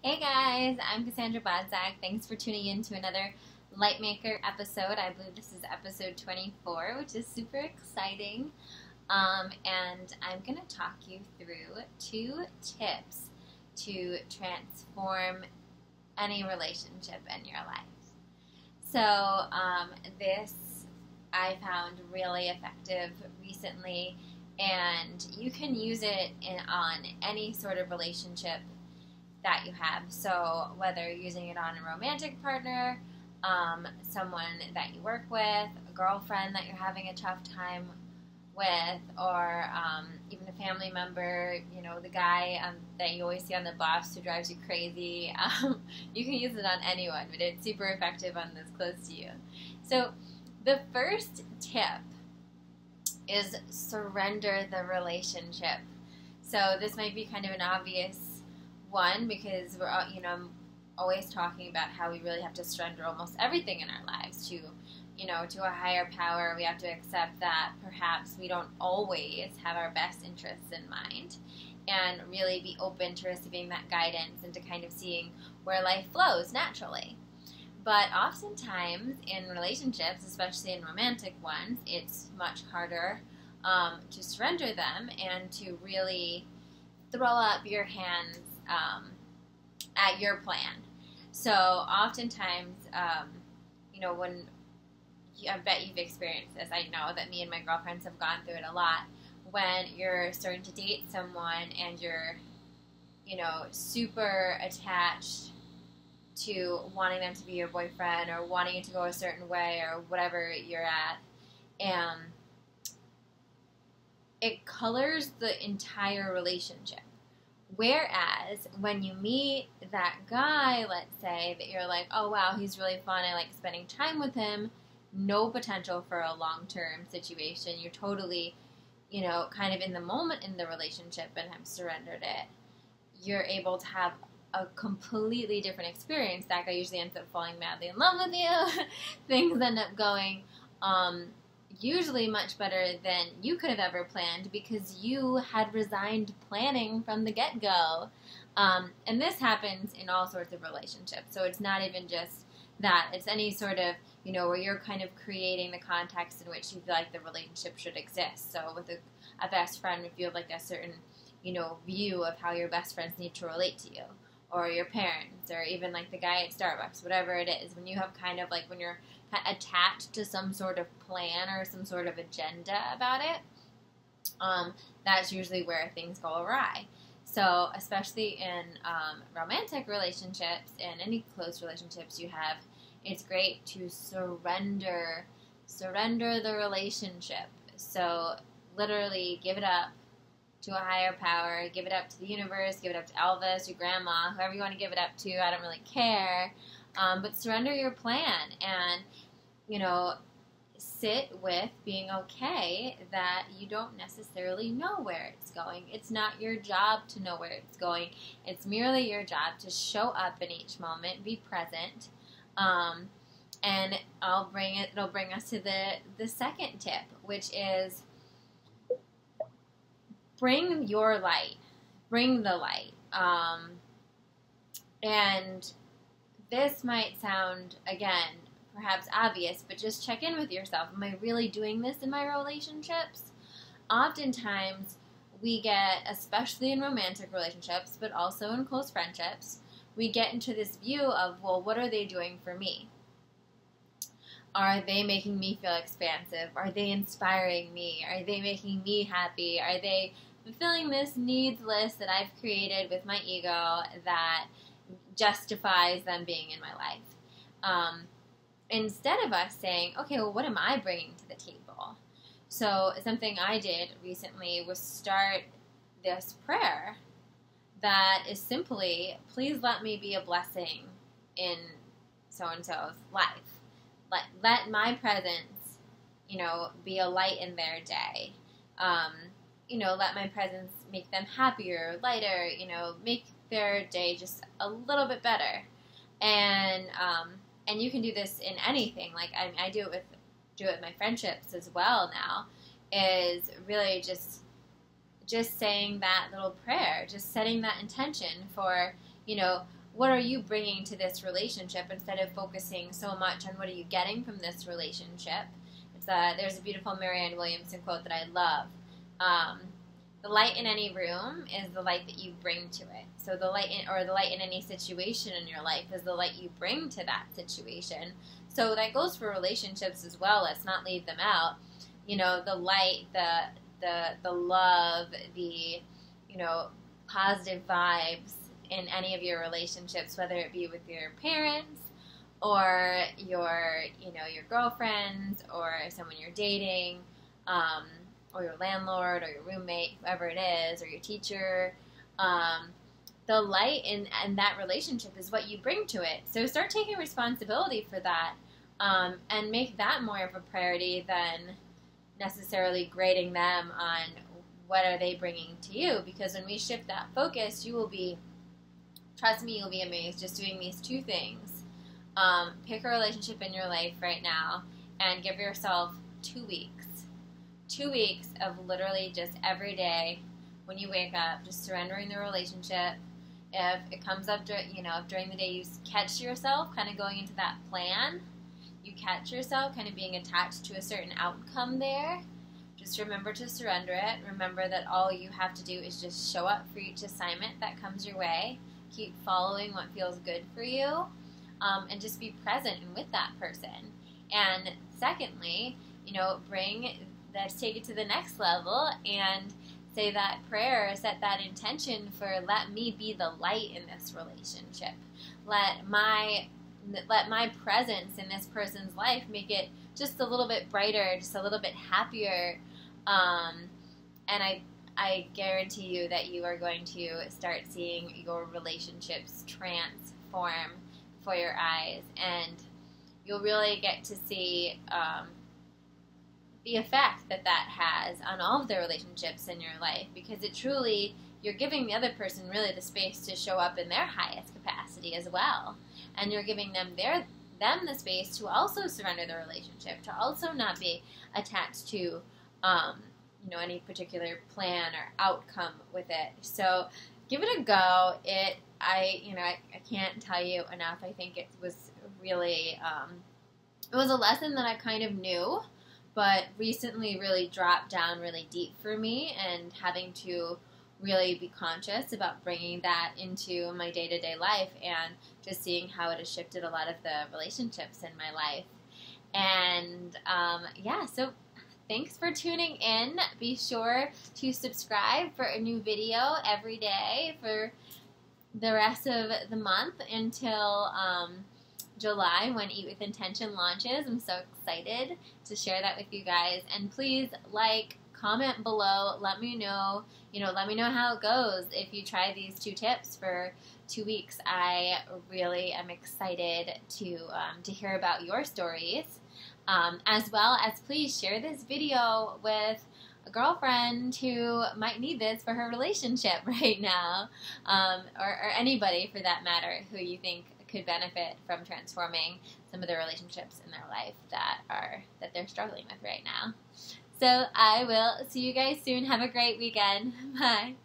Hey guys, I'm Cassandra Bodzak. Thanks for tuning in to another LightMaker episode. I believe this is episode 24, which is super exciting. And I'm going to talk you through 2 tips to transform any relationship in your life. So, this I found really effective recently, and you can use it on any sort of relationship that you have. So whether you're using it on a romantic partner, someone that you work with, a girlfriend that you're having a tough time with, or even a family member, the guy that you always see on the bus who drives you crazy. You can use it on anyone, but it's super effective on those close to you. So the first tip is surrender the relationship. So this might be kind of an obvious one, because we're I'm always talking about how we really have to surrender almost everything in our lives to to a higher power. We have to accept that perhaps we don't always have our best interests in mind, and really be open to receiving that guidance and to kind of seeing where life flows naturally. But oftentimes in relationships, especially in romantic ones, it's much harder to surrender them and to really throw up your hands at your plan. So oftentimes, when I bet you've experienced this, I know that me and my girlfriends have gone through it a lot. When you're starting to date someone and you're, super attached to wanting them to be your boyfriend or wanting it to go a certain way or whatever you're at, and it colors the entire relationship. Whereas when you meet that guy, let's say, that you're like, oh wow, he's really fun, I like spending time with him, no potential for a long-term situation, you're totally, kind of in the moment in the relationship and have surrendered it, you're able to have a completely different experience. That guy usually ends up falling madly in love with you. Things end up going usually much better than you could have ever planned, because you had resigned planning from the get-go. And this happens in all sorts of relationships. So it's not even just that. It's any sort of, where you're kind of creating the context in which you feel like the relationship should exist. So with a best friend, if you have like a certain, view of how your best friends need to relate to you, or your parents, or even like the guy at Starbucks, whatever it is, when you have kind of like, when you're attached to some sort of plan or some sort of agenda about it, that's usually where things go awry. So especially in romantic relationships and any close relationships you have, it's great to surrender the relationship. So literally give it up to a higher power, give it up to the universe, give it up to Elvis, your grandma, whoever you want to give it up to. I don't really care. But surrender your plan and, sit with being okay that you don't necessarily know where it's going. It's not your job to know where it's going. It's merely your job to show up in each moment, be present. And it'll bring us to the second tip, which is bring your light. Bring the light. And this might sound, again, perhaps obvious, but just check in with yourself. Am I really doing this in my relationships? Oftentimes, we get, especially in romantic relationships, but also in close friendships, we get into this view of, well, what are they doing for me? Are they making me feel expansive? Are they inspiring me? Are they making me happy? Are they fulfilling this needs list that I've created with my ego that justifies them being in my life? Instead of us saying, okay, well, what am I bringing to the table? So something I did recently was start this prayer that is simply, please let me be a blessing in so-and-so's life. Let my presence, be a light in their day. Let my presence make them happier, lighter, make their day just a little bit better. And you can do this in anything. Like I do it with my friendships as well now, is really just saying that little prayer, just setting that intention for, what are you bringing to this relationship instead of focusing so much on what are you getting from this relationship. There's a beautiful Marianne Williamson quote that I love. The light in any room is the light that you bring to it. So the light in any situation in your life is the light you bring to that situation. So that goes for relationships as well. Let's not leave them out. You know, the light, the love, the, you know, positive vibes in any of your relationships, whether it be with your parents or your, you know, your girlfriends or someone you're dating, or your landlord or your roommate, whoever it is, or your teacher. The light in that relationship is what you bring to it. So start taking responsibility for that, and make that more of a priority than necessarily grading them on what are they bringing to you. Because when we shift that focus, you will be, trust me, you'll be amazed just doing these two things. Pick a relationship in your life right now and give yourself 2 weeks. 2 weeks of literally just every day when you wake up, just surrendering the relationship. If it comes up, during the day you catch yourself kind of going into that plan, you catch yourself kind of being attached to a certain outcome there, just remember to surrender it. Remember that all you have to do is just show up for each assignment that comes your way. Keep following what feels good for you, and just be present and with that person. And secondly, let's take it to the next level and say that prayer, set that intention for, let me be the light in this relationship. Let my presence in this person's life make it just a little bit brighter, just a little bit happier. And I guarantee you that you are going to start seeing your relationships transform before your eyes, and you'll really get to see the effect that has on all of the relationships in your life, because it truly, you're giving the other person really the space to show up in their highest capacity as well, and you're giving them the space to also surrender the relationship, to also not be attached to any particular plan or outcome with it. So give it a go. I can't tell you enough. I think it was really it was a lesson that I kind of knew, but recently really dropped down really deep for me, and having to really be conscious about bringing that into my day-to-day life, and just seeing how it has shifted a lot of the relationships in my life. And so thanks for tuning in. Be sure to subscribe for a new video every day for the rest of the month until July, when Eat With Intention launches. I'm so excited to share that with you guys. And please comment below. Let me know, how it goes if you try these 2 tips for 2 weeks. I really am excited to hear about your stories. As well as, please share this video with a girlfriend who might need this for her relationship right now, or anybody for that matter who you think could benefit from transforming some of the relationships in their life that they're struggling with right now. So I will see you guys soon. Have a great weekend. Bye.